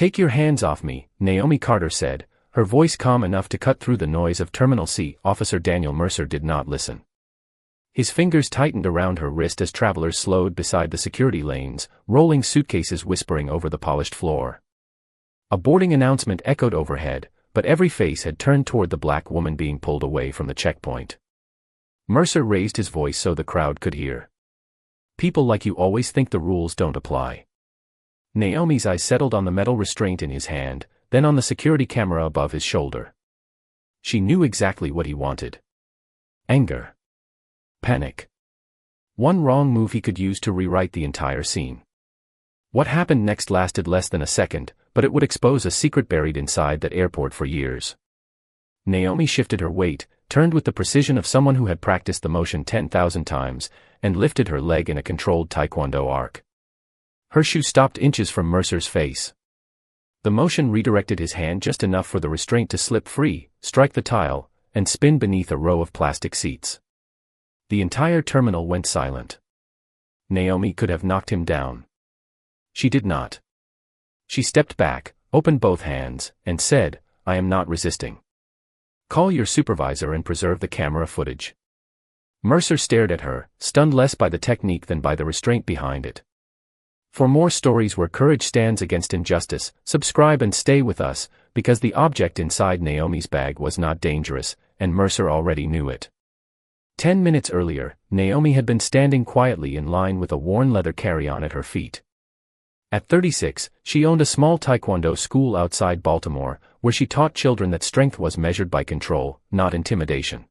"Take your hands off me," Naomi Carter said, her voice calm enough to cut through the noise of Terminal C. Officer Daniel Mercer did not listen. His fingers tightened around her wrist as travelers slowed beside the security lanes, rolling suitcases whispering over the polished floor. A boarding announcement echoed overhead, but every face had turned toward the black woman being pulled away from the checkpoint. Mercer raised his voice so the crowd could hear. "People like you always think the rules don't apply." Naomi's eyes settled on the metal restraint in his hand, then on the security camera above his shoulder. She knew exactly what he wanted. Anger. Panic. One wrong move he could use to rewrite the entire scene. What happened next lasted less than a second, but it would expose a secret buried inside that airport for years. Naomi shifted her weight, turned with the precision of someone who had practiced the motion 10,000 times, and lifted her leg in a controlled Taekwondo arc. Her shoe stopped inches from Mercer's face. The motion redirected his hand just enough for the restraint to slip free, strike the tile, and spin beneath a row of plastic seats. The entire terminal went silent. Naomi could have knocked him down. She did not. She stepped back, opened both hands, and said, "I am not resisting. Call your supervisor and preserve the camera footage." Mercer stared at her, stunned less by the technique than by the restraint behind it. For more stories where courage stands against injustice, subscribe and stay with us, because the object inside Naomi's bag was not dangerous, and Mercer already knew it. 10 minutes earlier, Naomi had been standing quietly in line with a worn leather carry-on at her feet. At 36, she owned a small Taekwondo school outside Baltimore, where she taught children that strength was measured by control, not intimidation.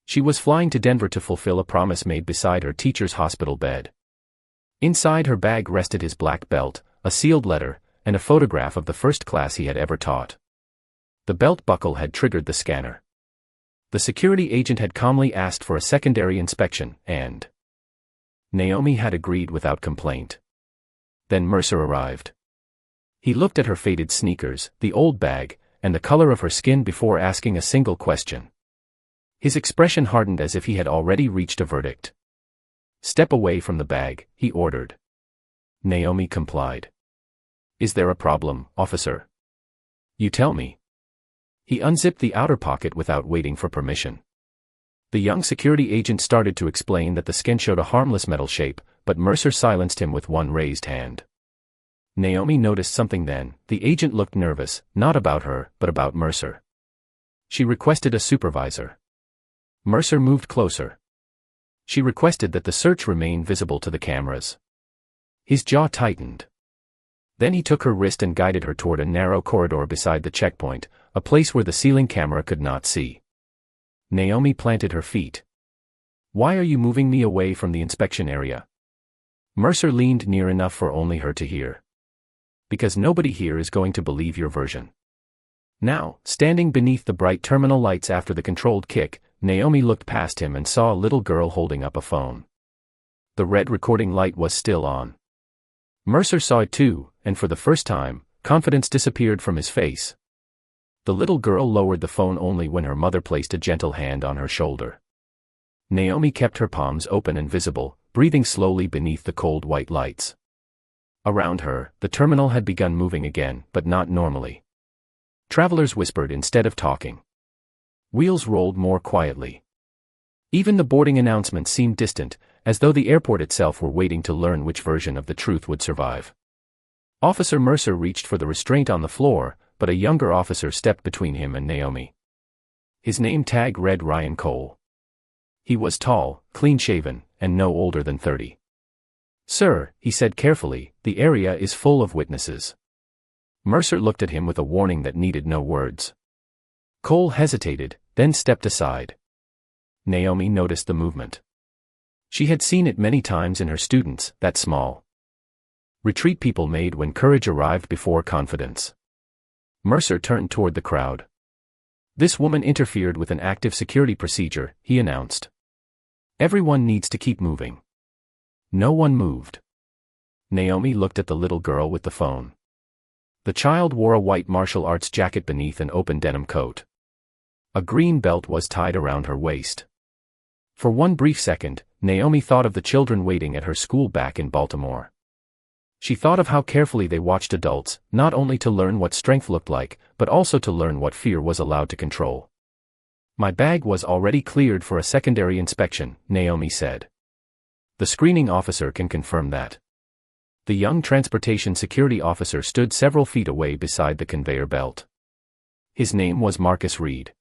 She was flying to Denver to fulfill a promise made beside her teacher's hospital bed. Inside her bag rested his black belt, a sealed letter, and a photograph of the first class he had ever taught. The belt buckle had triggered the scanner. The security agent had calmly asked for a secondary inspection, and Naomi had agreed without complaint. Then Mercer arrived. He looked at her faded sneakers, the old bag, and the color of her skin before asking a single question. His expression hardened as if he had already reached a verdict. "Step away from the bag," he ordered. Naomi complied. "Is there a problem, officer?" "You tell me." He unzipped the outer pocket without waiting for permission. The young security agent started to explain that the skin showed a harmless metal shape, but Mercer silenced him with one raised hand. Naomi noticed something then. The agent looked nervous, not about her, but about Mercer. She requested a supervisor. Mercer moved closer. She requested that the search remain visible to the cameras. His jaw tightened. Then he took her wrist and guided her toward a narrow corridor beside the checkpoint, a place where the ceiling camera could not see. Naomi planted her feet. "Why are you moving me away from the inspection area?" Mercer leaned near enough for only her to hear. "Because nobody here is going to believe your version." Now, standing beneath the bright terminal lights after the controlled kick, Naomi looked past him and saw a little girl holding up a phone. The red recording light was still on. Mercer saw it too, and for the first time, confidence disappeared from his face. The little girl lowered the phone only when her mother placed a gentle hand on her shoulder. Naomi kept her palms open and visible, breathing slowly beneath the cold white lights. Around her, the terminal had begun moving again, but not normally. Travelers whispered instead of talking. Wheels rolled more quietly. Even the boarding announcement seemed distant, as though the airport itself were waiting to learn which version of the truth would survive. Officer Mercer reached for the restraint on the floor, but a younger officer stepped between him and Naomi. His name tag read Ryan Cole. He was tall, clean-shaven, and no older than 30. "Sir," he said carefully, "the area is full of witnesses." Mercer looked at him with a warning that needed no words. Cole hesitated, then stepped aside. Naomi noticed the movement. She had seen it many times in her students, that small retreat people made when courage arrived before confidence. Mercer turned toward the crowd. "This woman interfered with an active security procedure," he announced. "Everyone needs to keep moving." No one moved. Naomi looked at the little girl with the phone. The child wore a white martial arts jacket beneath an open denim coat. A green belt was tied around her waist. For one brief second, Naomi thought of the children waiting at her school back in Baltimore. She thought of how carefully they watched adults, not only to learn what strength looked like, but also to learn what fear was allowed to control. My bag was already cleared for a secondary inspection, Naomi said. The screening officer can confirm that. The young transportation security officer stood several feet away beside the conveyor belt. His name was Marcus Reed.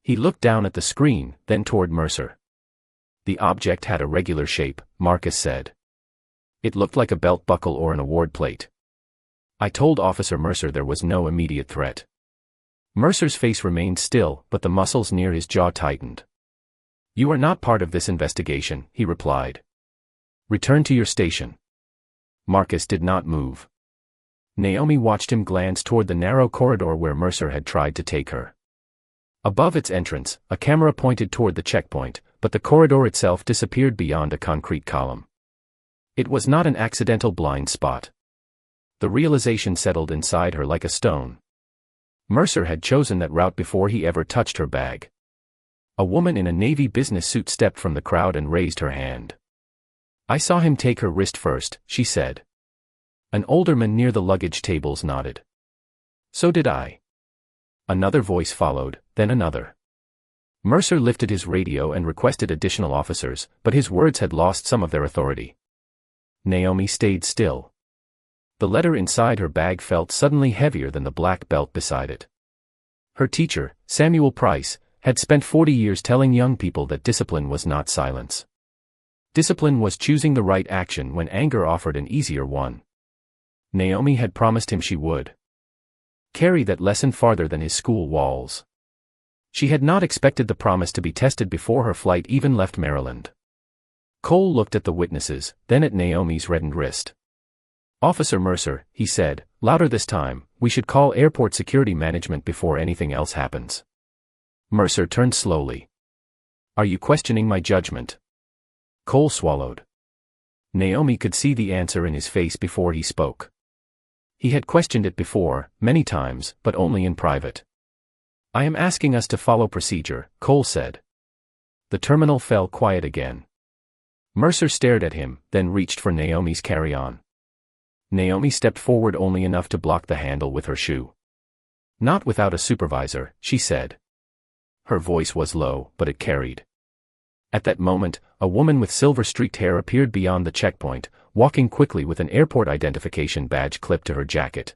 He looked down at the screen, then toward Mercer. The object had a regular shape, Marcus said. It looked like a belt buckle or an award plate. I told Officer Mercer there was no immediate threat. Mercer's face remained still, but the muscles near his jaw tightened. You are not part of this investigation, he replied. Return to your station. Marcus did not move. Naomi watched him glance toward the narrow corridor where Mercer had tried to take her. Above its entrance, a camera pointed toward the checkpoint, but the corridor itself disappeared beyond a concrete column. It was not an accidental blind spot. The realization settled inside her like a stone. Mercer had chosen that route before he ever touched her bag. A woman in a navy business suit stepped from the crowd and raised her hand. I saw him take her wrist first, she said. An older man near the luggage tables nodded. So did I. Another voice followed, then another. Mercer lifted his radio and requested additional officers, but his words had lost some of their authority. Naomi stayed still. The letter inside her bag felt suddenly heavier than the black belt beside it. Her teacher, Samuel Price, had spent 40 years telling young people that discipline was not silence. Discipline was choosing the right action when anger offered an easier one. Naomi had promised him she would carry that lesson farther than his school walls. She had not expected the promise to be tested before her flight even left Maryland. Cole looked at the witnesses, then at Naomi's reddened wrist. Officer Mercer, he said, louder this time, we should call airport security management before anything else happens. Mercer turned slowly. Are you questioning my judgment? Cole swallowed. Naomi could see the answer in his face before he spoke. He had questioned it before, many times, but only in private. I am asking us to follow procedure, Cole said. The terminal fell quiet again. Mercer stared at him, then reached for Naomi's carry-on. Naomi stepped forward only enough to block the handle with her shoe. Not without a supervisor, she said. Her voice was low, but it carried. At that moment, a woman with silver-streaked hair appeared beyond the checkpoint, walking quickly with an airport identification badge clipped to her jacket.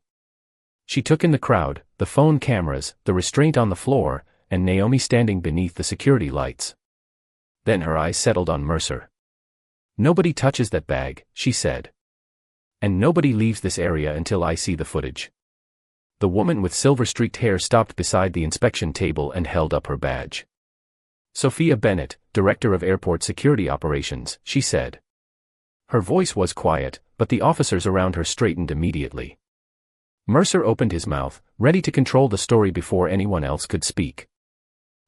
She took in the crowd, the phone cameras, the restraint on the floor, and Naomi standing beneath the security lights. Then her eyes settled on Mercer. Nobody touches that bag, she said. And nobody leaves this area until I see the footage. The woman with silver-streaked hair stopped beside the inspection table and held up her badge. Sophia Bennett, Director of Airport Security Operations, she said. Her voice was quiet, but the officers around her straightened immediately. Mercer opened his mouth, ready to control the story before anyone else could speak.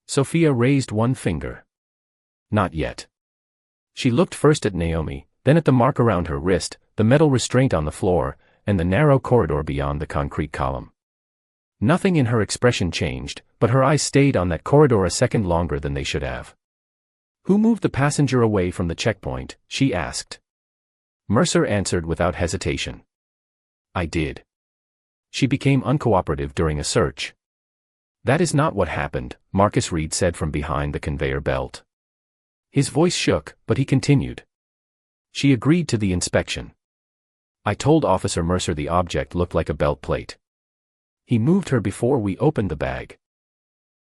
Sophia raised one finger. Not yet. She looked first at Naomi, then at the mark around her wrist, the metal restraint on the floor, and the narrow corridor beyond the concrete column. Nothing in her expression changed, but her eyes stayed on that corridor a second longer than they should have. Who moved the passenger away from the checkpoint? She asked. Mercer answered without hesitation. I did. She became uncooperative during a search. That is not what happened, Marcus Reed said from behind the conveyor belt. His voice shook, but he continued. She agreed to the inspection. I told Officer Mercer the object looked like a belt plate. He moved her before we opened the bag.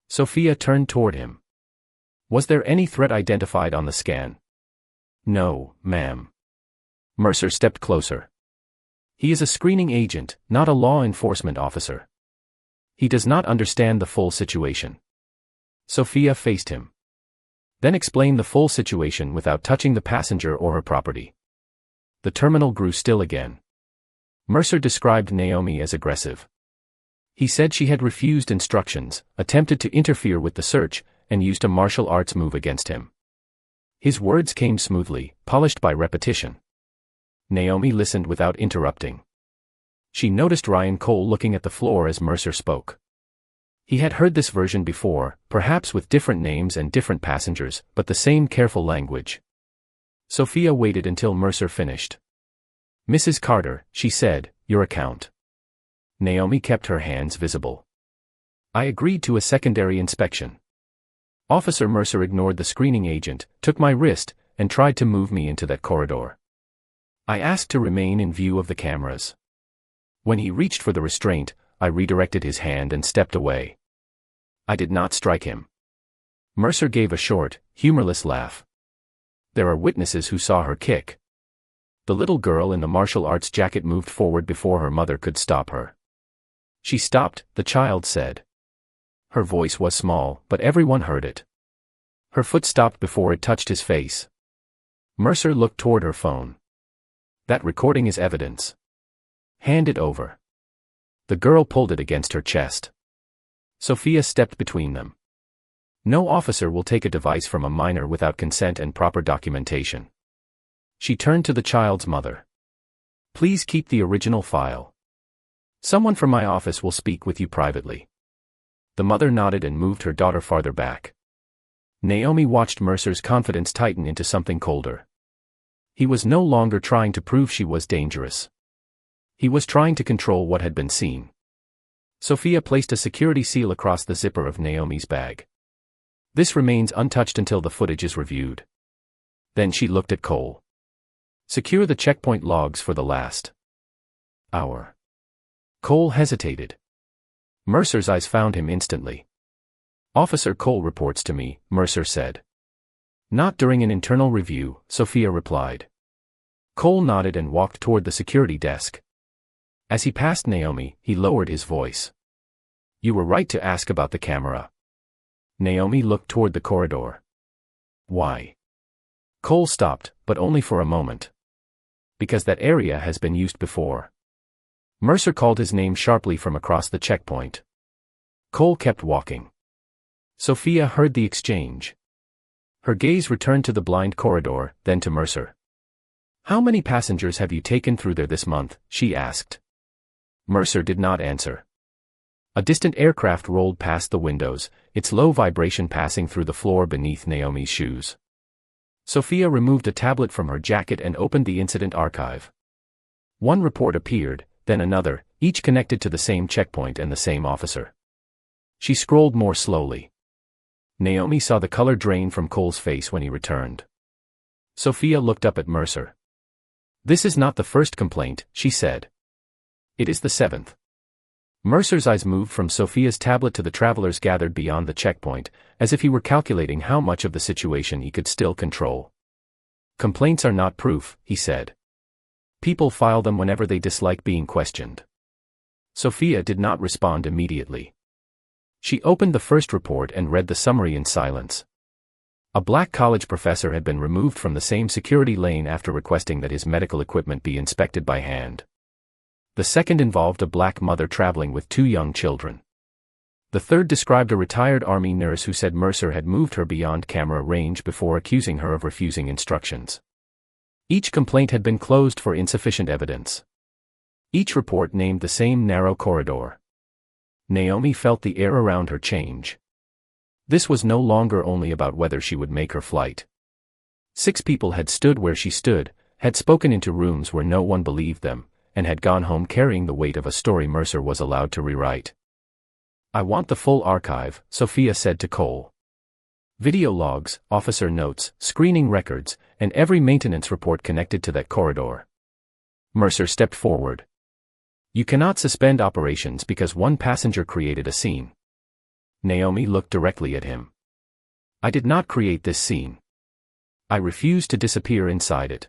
Sophia turned toward him. Was there any threat identified on the scan? No, ma'am. Mercer stepped closer. He is a screening agent, not a law enforcement officer. He does not understand the full situation. Sophia faced him. Then explain the full situation without touching the passenger or her property. The terminal grew still again. Mercer described Naomi as aggressive. He said she had refused instructions, attempted to interfere with the search, and used a martial arts move against him. His words came smoothly, polished by repetition. Naomi listened without interrupting. She noticed Ryan Cole looking at the floor as Mercer spoke. He had heard this version before, perhaps with different names and different passengers, but the same careful language. Sophia waited until Mercer finished. Mrs. Carter, she said, your account. Naomi kept her hands visible. I agreed to a secondary inspection. Officer Mercer ignored the screening agent, took my wrist, and tried to move me into that corridor. I asked to remain in view of the cameras. When he reached for the restraint, I redirected his hand and stepped away. I did not strike him. Mercer gave a short, humorless laugh. There are witnesses who saw her kick. The little girl in the martial arts jacket moved forward before her mother could stop her. She stopped, the child said. Her voice was small, but everyone heard it. Her foot stopped before it touched his face. Mercer looked toward her phone. That recording is evidence. Hand it over. The girl pulled it against her chest. Sophia stepped between them. No officer will take a device from a minor without consent and proper documentation. She turned to the child's mother. Please keep the original file. Someone from my office will speak with you privately. The mother nodded and moved her daughter farther back. Naomi watched Mercer's confidence tighten into something colder. He was no longer trying to prove she was dangerous. He was trying to control what had been seen. Sophia placed a security seal across the zipper of Naomi's bag. This remains untouched until the footage is reviewed. Then she looked at Cole. Secure the checkpoint logs for the last hour. Cole hesitated. Mercer's eyes found him instantly. Officer Cole reports to me, Mercer said. Not during an internal review, Sophia replied. Cole nodded and walked toward the security desk. As he passed Naomi, he lowered his voice. You were right to ask about the camera. Naomi looked toward the corridor. Why? Cole stopped, but only for a moment. Because that area has been used before. Mercer called his name sharply from across the checkpoint. Cole kept walking. Sophia heard the exchange. Her gaze returned to the blind corridor, then to Mercer. How many passengers have you taken through there this month? She asked. Mercer did not answer. A distant aircraft rolled past the windows, its low vibration passing through the floor beneath Naomi's shoes. Sophia removed a tablet from her jacket and opened the incident archive. One report appeared, then another, each connected to the same checkpoint and the same officer. She scrolled more slowly. Naomi saw the color drain from Cole's face when he returned. Sophia looked up at Mercer. This is not the first complaint, she said. It is the seventh. Mercer's eyes moved from Sophia's tablet to the travelers gathered beyond the checkpoint, as if he were calculating how much of the situation he could still control. Complaints are not proof, he said. People file them whenever they dislike being questioned. Sophia did not respond immediately. She opened the first report and read the summary in silence. A black college professor had been removed from the same security lane after requesting that his medical equipment be inspected by hand. The second involved a black mother traveling with 2 young children. The third described a retired Army nurse who said Mercer had moved her beyond camera range before accusing her of refusing instructions. Each complaint had been closed for insufficient evidence. Each report named the same narrow corridor. Naomi felt the air around her change. This was no longer only about whether she would make her flight. 6 people had stood where she stood, had spoken into rooms where no one believed them, and had gone home carrying the weight of a story Mercer was allowed to rewrite. I want the full archive, Sophia said to Cole. Video logs, officer notes, screening records, and every maintenance report connected to that corridor. Mercer stepped forward. You cannot suspend operations because one passenger created a scene. Naomi looked directly at him. I did not create this scene. I refuse to disappear inside it.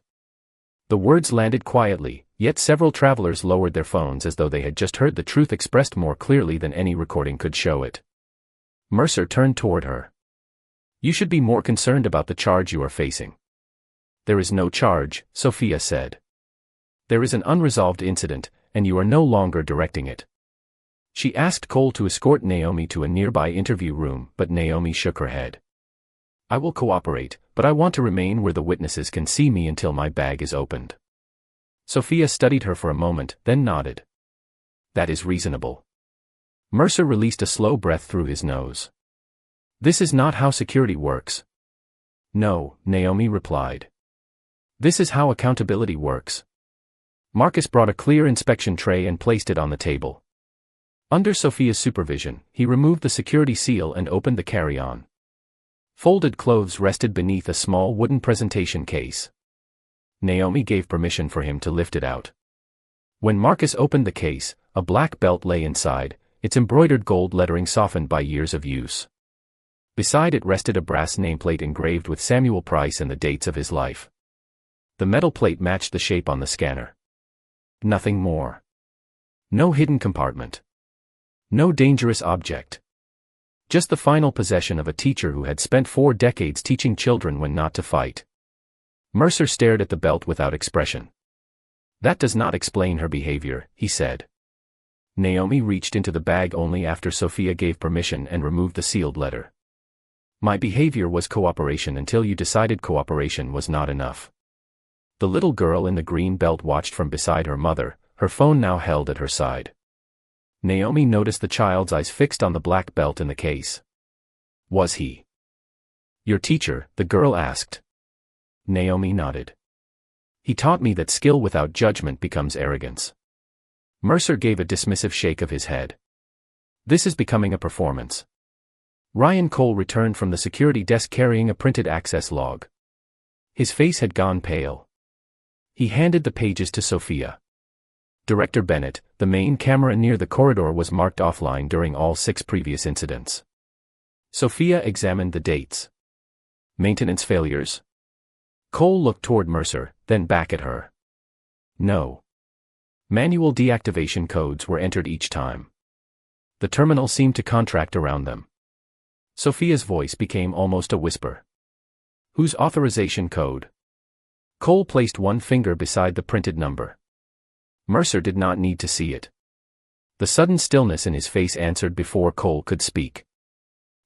The words landed quietly, yet several travelers lowered their phones as though they had just heard the truth expressed more clearly than any recording could show it. Mercer turned toward her. You should be more concerned about the charge you are facing. There is no charge, Sophia said. There is an unresolved incident, and you are no longer directing it. She asked Cole to escort Naomi to a nearby interview room, but Naomi shook her head. I will cooperate, but I want to remain where the witnesses can see me until my bag is opened. Sophia studied her for a moment, then nodded. That is reasonable. Mercer released a slow breath through his nose. This is not how security works. No, Naomi replied. This is how accountability works. Marcus brought a clear inspection tray and placed it on the table. Under Sophia's supervision, he removed the security seal and opened the carry-on. Folded clothes rested beneath a small wooden presentation case. Naomi gave permission for him to lift it out. When Marcus opened the case, a black belt lay inside, its embroidered gold lettering softened by years of use. Beside it rested a brass nameplate engraved with Samuel Price and the dates of his life. The metal plate matched the shape on the scanner. Nothing more. No hidden compartment. No dangerous object. Just the final possession of a teacher who had spent 4 decades teaching children when not to fight. Mercer stared at the belt without expression. That does not explain her behavior, he said. Naomi reached into the bag only after Sophia gave permission and removed the sealed letter. My behavior was cooperation until you decided cooperation was not enough. The little girl in the green belt watched from beside her mother, her phone now held at her side. Naomi noticed the child's eyes fixed on the black belt in the case. Was he your teacher? The girl asked. Naomi nodded. He taught me that skill without judgment becomes arrogance. Mercer gave a dismissive shake of his head. This is becoming a performance. Ryan Cole returned from the security desk carrying a printed access log. His face had gone pale. He handed the pages to Sophia. Director Bennett, the main camera near the corridor was marked offline during all 6 previous incidents. Sophia examined the dates. Maintenance failures? Cole looked toward Mercer, then back at her. No. Manual deactivation codes were entered each time. The terminal seemed to contract around them. Sophia's voice became almost a whisper. Whose authorization code? Cole placed one finger beside the printed number. Mercer did not need to see it. The sudden stillness in his face answered before Cole could speak.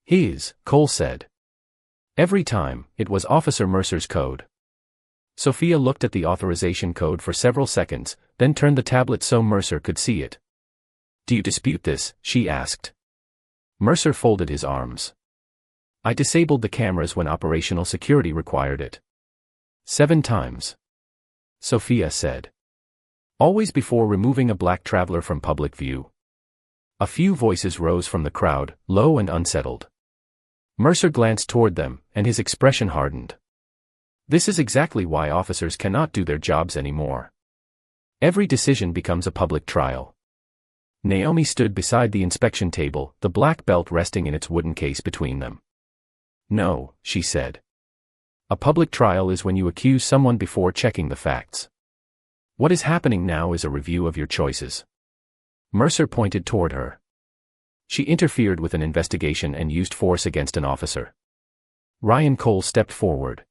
His, Cole said. Every time, it was Officer Mercer's code. Sophia looked at the authorization code for several seconds, then turned the tablet so Mercer could see it. Do you dispute this? She asked. Mercer folded his arms. I disabled the cameras when operational security required it. 7 times. Sophia said. Always before removing a black traveler from public view. A few voices rose from the crowd, low and unsettled. Mercer glanced toward them, and his expression hardened. This is exactly why officers cannot do their jobs anymore. Every decision becomes a public trial. Naomi stood beside the inspection table, the black belt resting in its wooden case between them. No, she said. A public trial is when you accuse someone before checking the facts. What is happening now is a review of your choices. Mercer pointed toward her. She interfered with an investigation and used force against an officer. Ryan Cole stepped forward.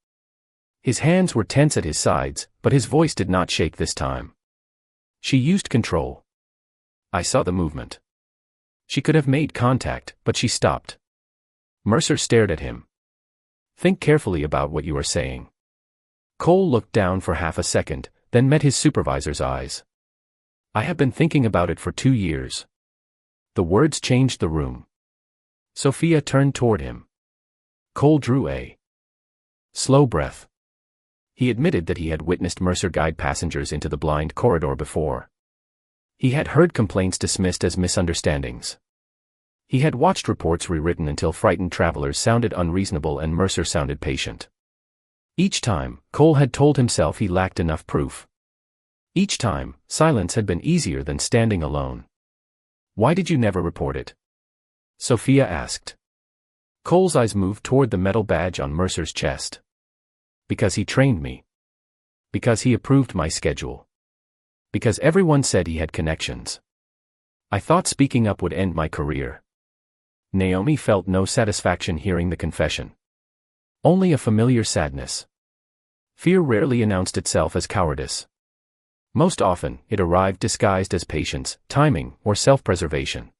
His hands were tense at his sides, but his voice did not shake this time. She used control. I saw the movement. She could have made contact, but she stopped. Mercer stared at him. Think carefully about what you are saying. Cole looked down for half a second, then met his supervisor's eyes. I have been thinking about it for 2 years. The words changed the room. Sophia turned toward him. Cole drew a slow breath. He admitted that he had witnessed Mercer guide passengers into the blind corridor before. He had heard complaints dismissed as misunderstandings. He had watched reports rewritten until frightened travelers sounded unreasonable and Mercer sounded patient. Each time, Cole had told himself he lacked enough proof. Each time, silence had been easier than standing alone. Why did you never report it? Sophia asked. Cole's eyes moved toward the metal badge on Mercer's chest. Because he trained me. Because he approved my schedule. Because everyone said he had connections. I thought speaking up would end my career. Naomi felt no satisfaction hearing the confession. Only a familiar sadness. Fear rarely announced itself as cowardice. Most often, it arrived disguised as patience, timing, or self-preservation.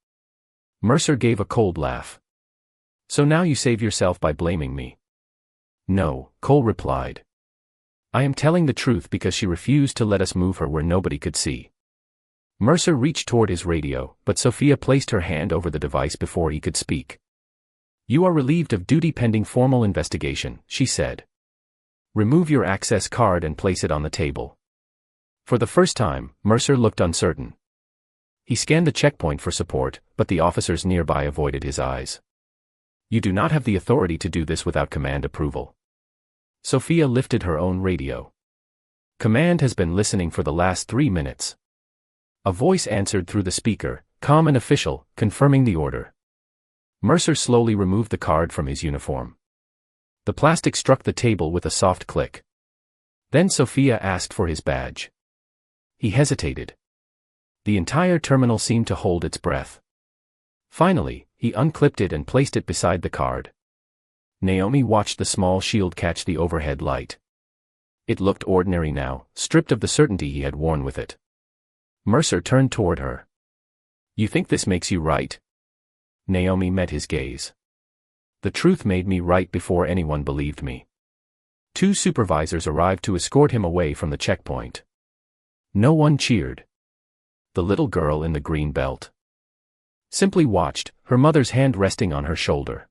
Mercer gave a cold laugh. So now you save yourself by blaming me. No, Cole replied. I am telling the truth because she refused to let us move her where nobody could see. Mercer reached toward his radio, but Sophia placed her hand over the device before he could speak. You are relieved of duty pending formal investigation, she said. Remove your access card and place it on the table. For the first time, Mercer looked uncertain. He scanned the checkpoint for support, but the officers nearby avoided his eyes. You do not have the authority to do this without command approval. Sophia lifted her own radio. Command has been listening for the last 3 minutes. A voice answered through the speaker, calm and official, confirming the order. Mercer slowly removed the card from his uniform. The plastic struck the table with a soft click. Then Sophia asked for his badge. He hesitated. The entire terminal seemed to hold its breath. Finally, he unclipped it and placed it beside the card. Naomi watched the small shield catch the overhead light. It looked ordinary now, stripped of the certainty he had worn with it. Mercer turned toward her. You think this makes you right? Naomi met his gaze. The truth made me right before anyone believed me. 2 supervisors arrived to escort him away from the checkpoint. No one cheered. The little girl in the green belt simply watched, her mother's hand resting on her shoulder.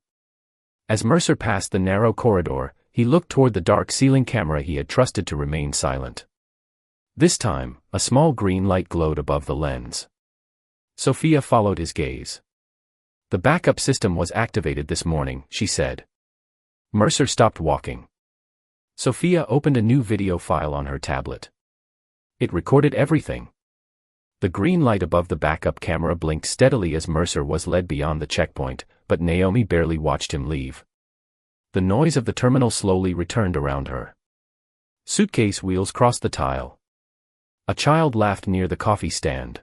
As Mercer passed the narrow corridor, he looked toward the dark ceiling camera he had trusted to remain silent. This time, a small green light glowed above the lens. Sophia followed his gaze. The backup system was activated this morning, she said. Mercer stopped walking. Sophia opened a new video file on her tablet. It recorded everything. The green light above the backup camera blinked steadily as Mercer was led beyond the checkpoint, but Naomi barely watched him leave. The noise of the terminal slowly returned around her. Suitcase wheels crossed the tile. A child laughed near the coffee stand.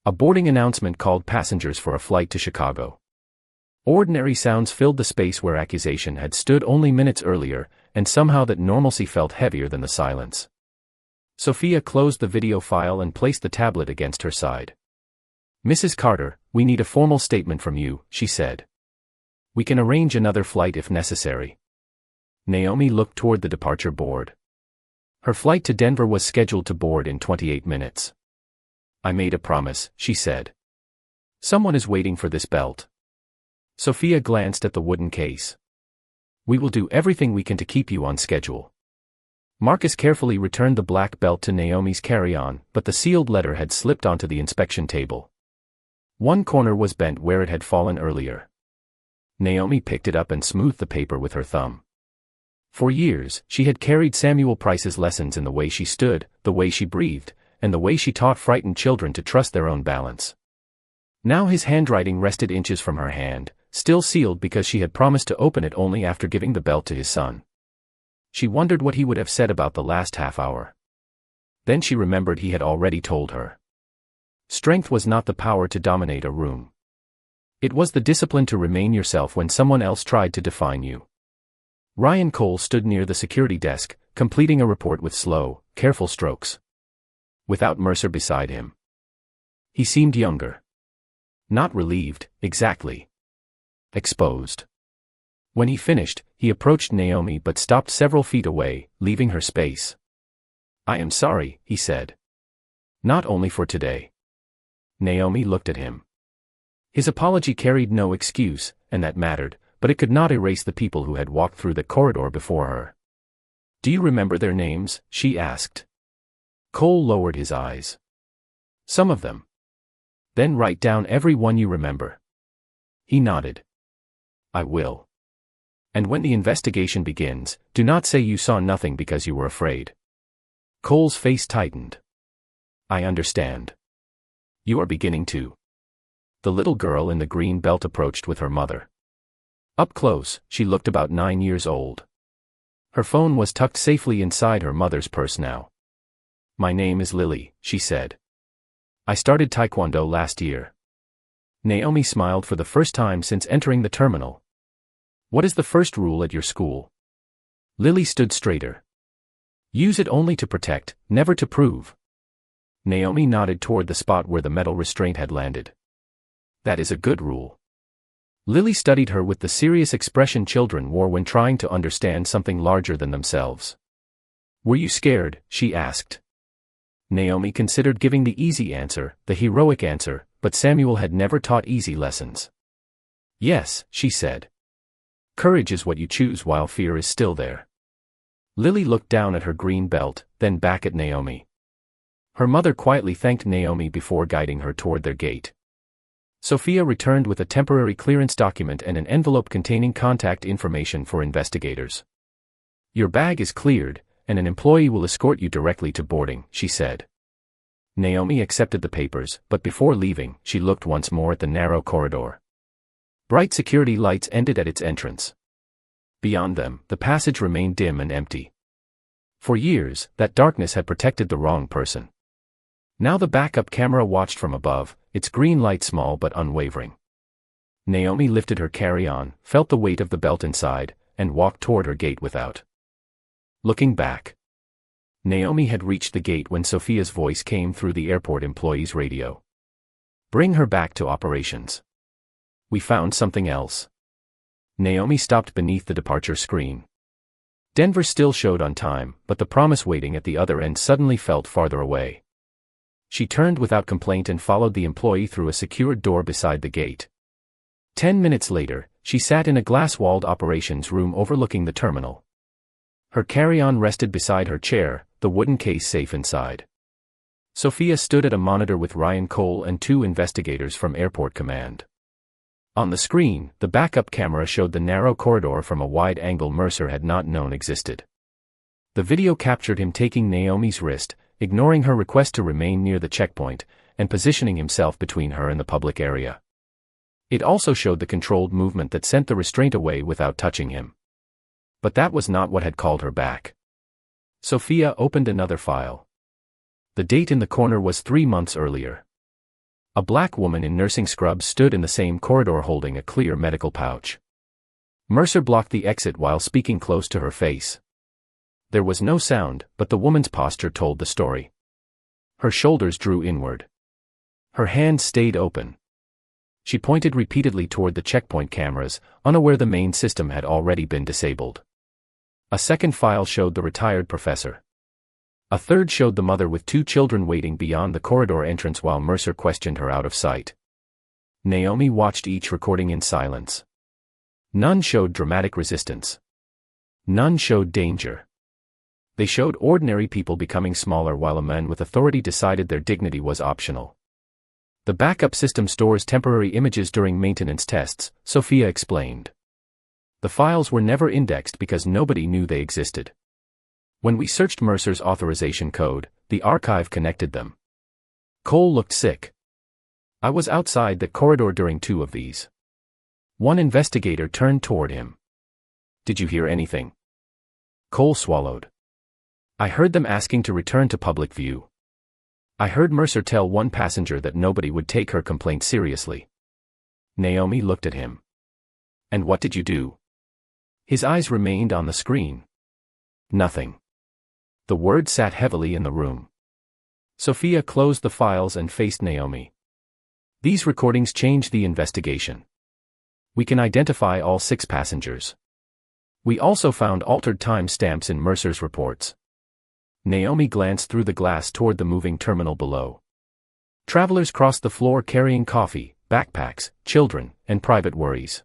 A boarding announcement called passengers for a flight to Chicago. Ordinary sounds filled the space where accusation had stood only minutes earlier, and somehow that normalcy felt heavier than the silence. Sophia closed the video file and placed the tablet against her side. Mrs. Carter, we need a formal statement from you, she said. We can arrange another flight if necessary. Naomi looked toward the departure board. Her flight to Denver was scheduled to board in 28 minutes. I made a promise, she said. Someone is waiting for this belt. Sophia glanced at the wooden case. We will do everything we can to keep you on schedule. Marcus carefully returned the black belt to Naomi's carry-on, but the sealed letter had slipped onto the inspection table. One corner was bent where it had fallen earlier. Naomi picked it up and smoothed the paper with her thumb. For years, she had carried Samuel Price's lessons in the way she stood, the way she breathed, and the way she taught frightened children to trust their own balance. Now his handwriting rested inches from her hand, still sealed because she had promised to open it only after giving the belt to his son. She wondered what he would have said about the last half hour. Then she remembered he had already told her. Strength was not the power to dominate a room. It was the discipline to remain yourself when someone else tried to define you. Ryan Cole stood near the security desk, completing a report with slow, careful strokes. Without Mercer beside him. He seemed younger. Not relieved, exactly. Exposed. When he finished, he approached Naomi but stopped several feet away, leaving her space. I am sorry, he said. Not only for today. Naomi looked at him. His apology carried no excuse, and that mattered, but it could not erase the people who had walked through the corridor before her. Do you remember their names? She asked. Cole lowered his eyes. Some of them. Then write down every one you remember. He nodded. I will. And when the investigation begins, do not say you saw nothing because you were afraid. Cole's face tightened. I understand. You are beginning to. The little girl in the green belt approached with her mother. Up close, she looked about 9 years old. Her phone was tucked safely inside her mother's purse now. My name is Lily, she said. I started Taekwondo last year. Naomi smiled for the first time since entering the terminal. What is the first rule at your school? Lily stood straighter. Use it only to protect, never to prove. Naomi nodded toward the spot where the metal restraint had landed. That is a good rule. Lily studied her with the serious expression children wore when trying to understand something larger than themselves. Were you scared? She asked. Naomi considered giving the easy answer, the heroic answer, but Samuel had never taught easy lessons. Yes, she said. Courage is what you choose while fear is still there. Lily looked down at her green belt, then back at Naomi. Her mother quietly thanked Naomi before guiding her toward their gate. Sophia returned with a temporary clearance document and an envelope containing contact information for investigators. "Your bag is cleared, and an employee will escort you directly to boarding," she said. Naomi accepted the papers, but before leaving, she looked once more at the narrow corridor. Bright security lights ended at its entrance. Beyond them, the passage remained dim and empty. For years, that darkness had protected the wrong person. Now the backup camera watched from above, its green light small but unwavering. Naomi lifted her carry-on, felt the weight of the belt inside, and walked toward her gate without looking back. Naomi had reached the gate when Sophia's voice came through the airport employee's radio. "Bring her back to operations. We found something else." Naomi stopped beneath the departure screen. Denver still showed on time, but the promise waiting at the other end suddenly felt farther away. She turned without complaint and followed the employee through a secured door beside the gate. 10 minutes later, she sat in a glass-walled operations room overlooking the terminal. Her carry-on rested beside her chair, the wooden case safe inside. Sophia stood at a monitor with Ryan Cole and 2 investigators from Airport Command. On the screen, the backup camera showed the narrow corridor from a wide angle Mercer had not known existed. The video captured him taking Naomi's wrist, ignoring her request to remain near the checkpoint, and positioning himself between her and the public area. It also showed the controlled movement that sent the restraint away without touching him. But that was not what had called her back. Sophia opened another file. The date in the corner was 3 months earlier. A black woman in nursing scrubs stood in the same corridor holding a clear medical pouch. Mercer blocked the exit while speaking close to her face. There was no sound, but the woman's posture told the story. Her shoulders drew inward. Her hands stayed open. She pointed repeatedly toward the checkpoint cameras, unaware the main system had already been disabled. A second file showed the retired professor. A third showed the mother with 2 children waiting beyond the corridor entrance while Mercer questioned her out of sight. Naomi watched each recording in silence. None showed dramatic resistance. None showed danger. They showed ordinary people becoming smaller while a man with authority decided their dignity was optional. "The backup system stores temporary images during maintenance tests," Sophia explained. "The files were never indexed because nobody knew they existed. When we searched Mercer's authorization code, the archive connected them." Cole looked sick. "I was outside the corridor during 2 of these." One investigator turned toward him. "Did you hear anything?" Cole swallowed. "I heard them asking to return to public view. I heard Mercer tell one passenger that nobody would take her complaint seriously." Naomi looked at him. "And what did you do?" His eyes remained on the screen. "Nothing." The word sat heavily in the room. Sophia closed the files and faced Naomi. "These recordings changed the investigation. We can identify all 6 passengers. We also found altered time stamps in Mercer's reports." Naomi glanced through the glass toward the moving terminal below. Travelers crossed the floor carrying coffee, backpacks, children, and private worries.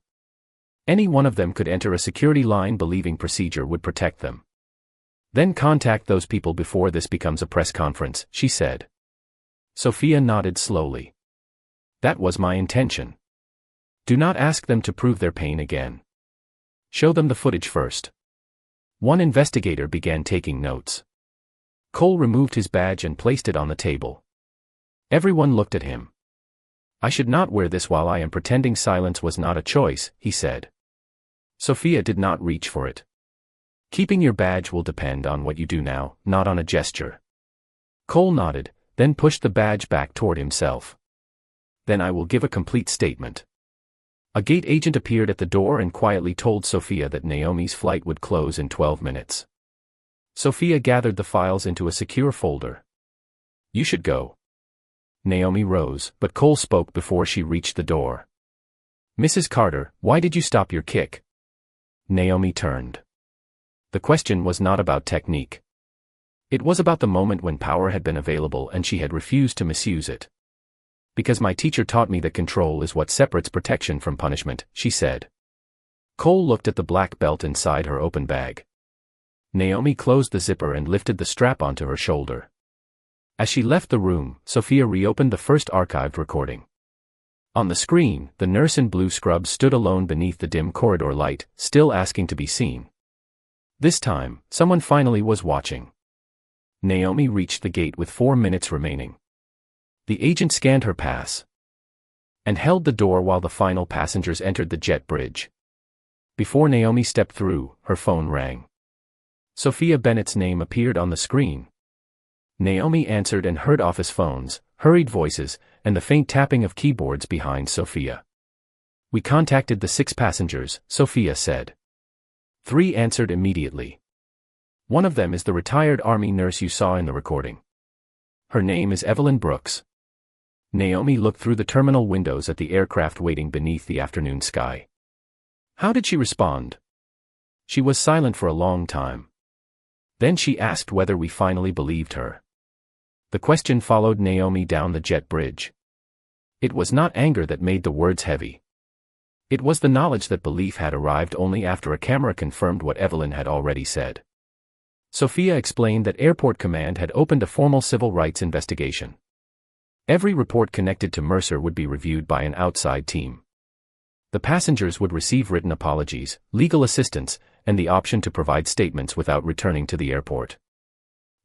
Any one of them could enter a security line believing procedure would protect them. "Then contact those people before this becomes a press conference," she said. Sophia nodded slowly. "That was my intention. Do not ask them to prove their pain again. Show them the footage first." One investigator began taking notes. Cole removed his badge and placed it on the table. Everyone looked at him. "I should not wear this while I am pretending silence was not a choice," he said. Sophia did not reach for it. "Keeping your badge will depend on what you do now, not on a gesture." Cole nodded, then pushed the badge back toward himself. "Then I will give a complete statement." A gate agent appeared at the door and quietly told Sophia that Naomi's flight would close in 12 minutes. Sophia gathered the files into a secure folder. "You should go." Naomi rose, but Cole spoke before she reached the door. "Mrs. Carter, why did you stop your kick?" Naomi turned. The question was not about technique. It was about the moment when power had been available and she had refused to misuse it. "Because my teacher taught me that control is what separates protection from punishment," she said. Cole looked at the black belt inside her open bag. Naomi closed the zipper and lifted the strap onto her shoulder. As she left the room, Sophia reopened the first archived recording. On the screen, the nurse in blue scrubs stood alone beneath the dim corridor light, still asking to be seen. This time, someone finally was watching. Naomi reached the gate with 4 minutes remaining. The agent scanned her pass and held the door while the final passengers entered the jet bridge. Before Naomi stepped through, her phone rang. Sophia Bennett's name appeared on the screen. Naomi answered and heard office phones, hurried voices, and the faint tapping of keyboards behind Sophia. "We contacted the 6 passengers," Sophia said. 3 answered immediately. "One of them is the retired Army nurse you saw in the recording. Her name is Evelyn Brooks." Naomi looked through the terminal windows at the aircraft waiting beneath the afternoon sky. How did she respond? She was silent for a long time. Then she asked whether we finally believed her. The question followed Naomi down the jet bridge. It was not anger that made the words heavy. It was the knowledge that belief had arrived only after a camera confirmed what Evelyn had already said. Sophia explained that Airport Command had opened a formal civil rights investigation. Every report connected to Mercer would be reviewed by an outside team. The passengers would receive written apologies, legal assistance, and the option to provide statements without returning to the airport.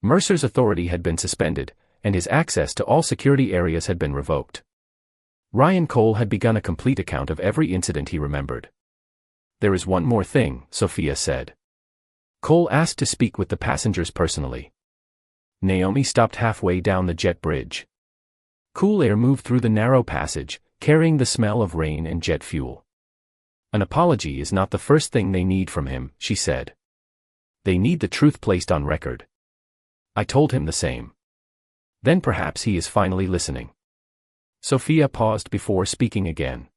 Mercer's authority had been suspended, and his access to all security areas had been revoked. Ryan Cole had begun a complete account of every incident he remembered. "There is one more thing," Sophia said. Cole asked to speak with the passengers personally. Naomi stopped halfway down the jet bridge. Cool air moved through the narrow passage, carrying the smell of rain and jet fuel. "An apology is not the first thing they need from him," she said. "They need the truth placed on record. I told him the same. Then perhaps he is finally listening." Sophia paused before speaking again.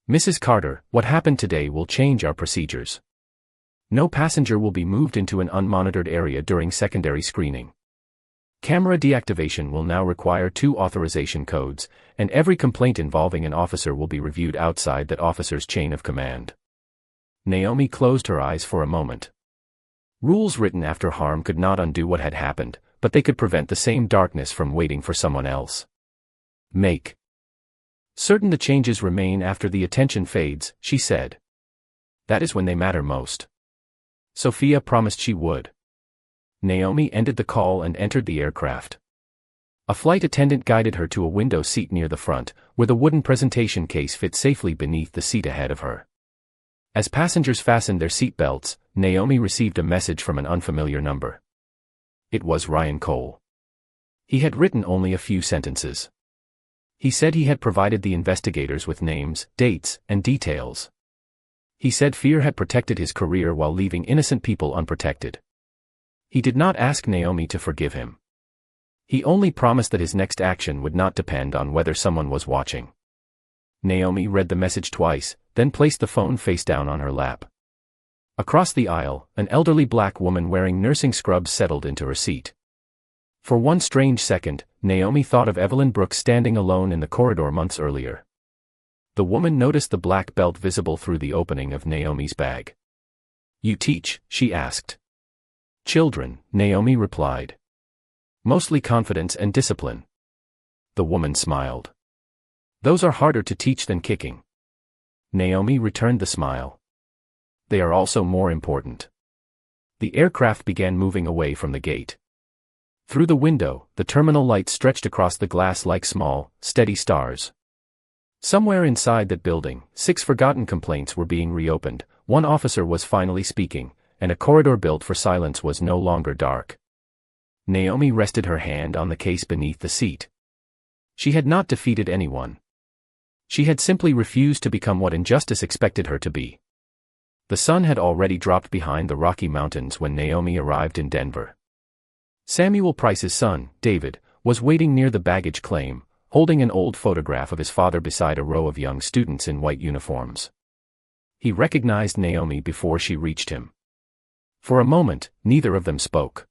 "Mrs. Carter, what happened today will change our procedures. No passenger will be moved into an unmonitored area during secondary screening. Camera deactivation will now require 2 authorization codes, and every complaint involving an officer will be reviewed outside that officer's chain of command." Naomi closed her eyes for a moment. Rules written after harm could not undo what had happened, but they could prevent the same darkness from waiting for someone else. "Make certain the changes remain after the attention fades," she said. "That is when they matter most." Sophia promised she would. Naomi ended the call and entered the aircraft. A flight attendant guided her to a window seat near the front, where the wooden presentation case fit safely beneath the seat ahead of her. As passengers fastened their seat belts, Naomi received a message from an unfamiliar number. It was Ryan Cole. He had written only a few sentences. He said he had provided the investigators with names, dates, and details. He said fear had protected his career while leaving innocent people unprotected. He did not ask Naomi to forgive him. He only promised that his next action would not depend on whether someone was watching. Naomi read the message twice, then placed the phone face down on her lap. Across the aisle, an elderly black woman wearing nursing scrubs settled into her seat. For one strange second, Naomi thought of Evelyn Brooks standing alone in the corridor months earlier. The woman noticed the black belt visible through the opening of Naomi's bag. "You teach?" she asked. "Children," Naomi replied. "Mostly confidence and discipline." The woman smiled. "Those are harder to teach than kicking." Naomi returned the smile. "They are also more important." The aircraft began moving away from the gate. Through the window, the terminal lights stretched across the glass like small, steady stars. Somewhere inside that building, 6 forgotten complaints were being reopened, one officer was finally speaking, and a corridor built for silence was no longer dark. Naomi rested her hand on the case beneath the seat. She had not defeated anyone. She had simply refused to become what injustice expected her to be. The sun had already dropped behind the Rocky Mountains when Naomi arrived in Denver. Samuel Price's son, David, was waiting near the baggage claim, holding an old photograph of his father beside a row of young students in white uniforms. He recognized Naomi before she reached him. For a moment, neither of them spoke.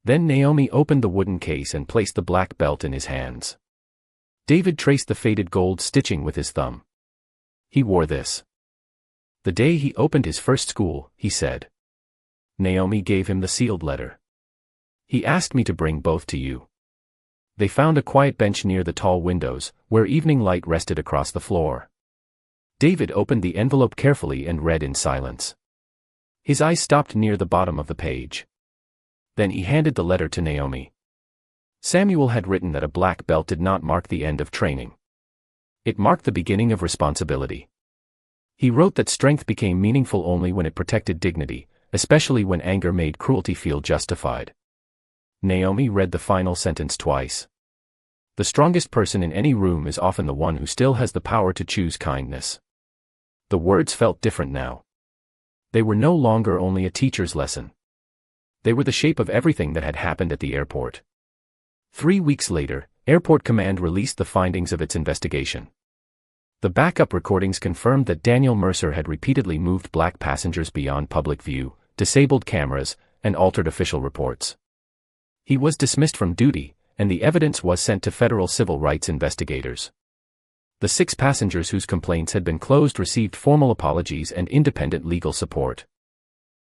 Then Naomi opened the wooden case and placed the black belt in his hands. David traced the faded gold stitching with his thumb. "He wore this the day he opened his first school," he said. Naomi gave him the sealed letter. "He asked me to bring both to you. They found a quiet bench near the tall windows, where evening light rested across the floor. David opened the envelope carefully and read in silence. His eyes stopped near the bottom of the page. Then he handed the letter to Naomi. Samuel had written that a black belt did not mark the end of training. It marked the beginning of responsibility. He wrote that strength became meaningful only when it protected dignity, especially when anger made cruelty feel justified. Naomi read the final sentence twice. The strongest person in any room is often the one who still has the power to choose kindness. The words felt different now. They were no longer only a teacher's lesson. They were the shape of everything that had happened at the airport. 3 weeks later, Airport Command released the findings of its investigation. The backup recordings confirmed that Daniel Mercer had repeatedly moved black passengers beyond public view, disabled cameras, and altered official reports. He was dismissed from duty, and the evidence was sent to federal civil rights investigators. The 6 passengers whose complaints had been closed received formal apologies and independent legal support.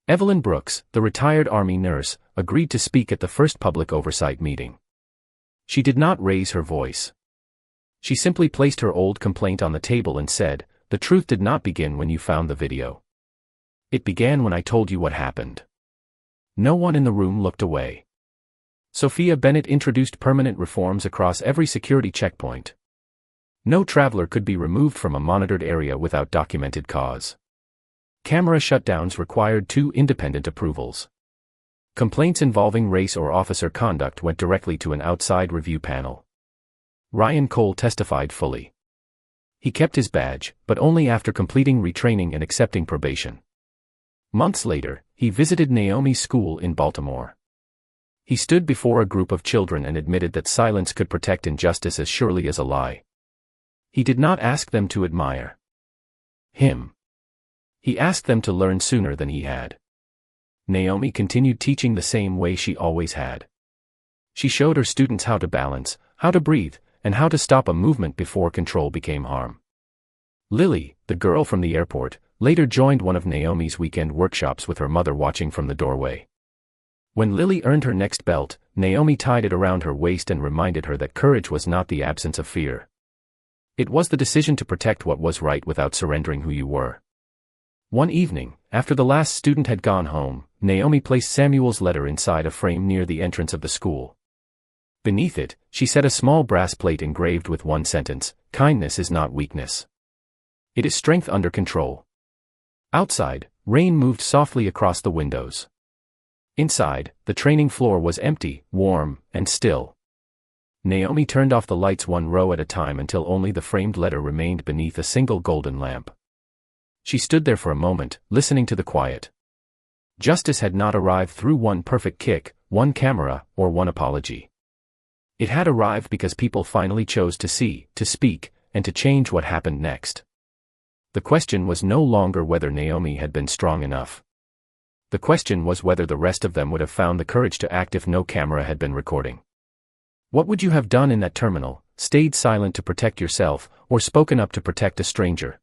Evelyn Brooks, the retired Army nurse, agreed to speak at the first public oversight meeting. She did not raise her voice. She simply placed her old complaint on the table and said, "The truth did not begin when you found the video. It began when I told you what happened." No one in the room looked away. Sophia Bennett introduced permanent reforms across every security checkpoint. No traveler could be removed from a monitored area without documented cause. Camera shutdowns required 2 independent approvals. Complaints involving race or officer conduct went directly to an outside review panel. Ryan Cole testified fully. He kept his badge, but only after completing retraining and accepting probation. Months later, he visited Naomi's school in Baltimore. He stood before a group of children and admitted that silence could protect injustice as surely as a lie. He did not ask them to admire him. He asked them to learn sooner than he had. Naomi continued teaching the same way she always had. She showed her students how to balance, how to breathe, and how to stop a movement before control became harm. Lily, the girl from the airport, later joined one of Naomi's weekend workshops with her mother watching from the doorway. When Lily earned her next belt, Naomi tied it around her waist and reminded her that courage was not the absence of fear. It was the decision to protect what was right without surrendering who you were. One evening, after the last student had gone home, Naomi placed Samuel's letter inside a frame near the entrance of the school. Beneath it, she set a small brass plate engraved with one sentence: "Kindness is not weakness. It is strength under control." Outside, rain moved softly across the windows. Inside, the training floor was empty, warm, and still. Naomi turned off the lights one row at a time until only the framed letter remained beneath a single golden lamp. She stood there for a moment, listening to the quiet. Justice had not arrived through one perfect kick, one camera, or one apology. It had arrived because people finally chose to see, to speak, and to change what happened next. The question was no longer whether Naomi had been strong enough. The question was whether the rest of them would have found the courage to act if no camera had been recording. What would you have done in that terminal? Stayed silent to protect yourself, or spoken up to protect a stranger?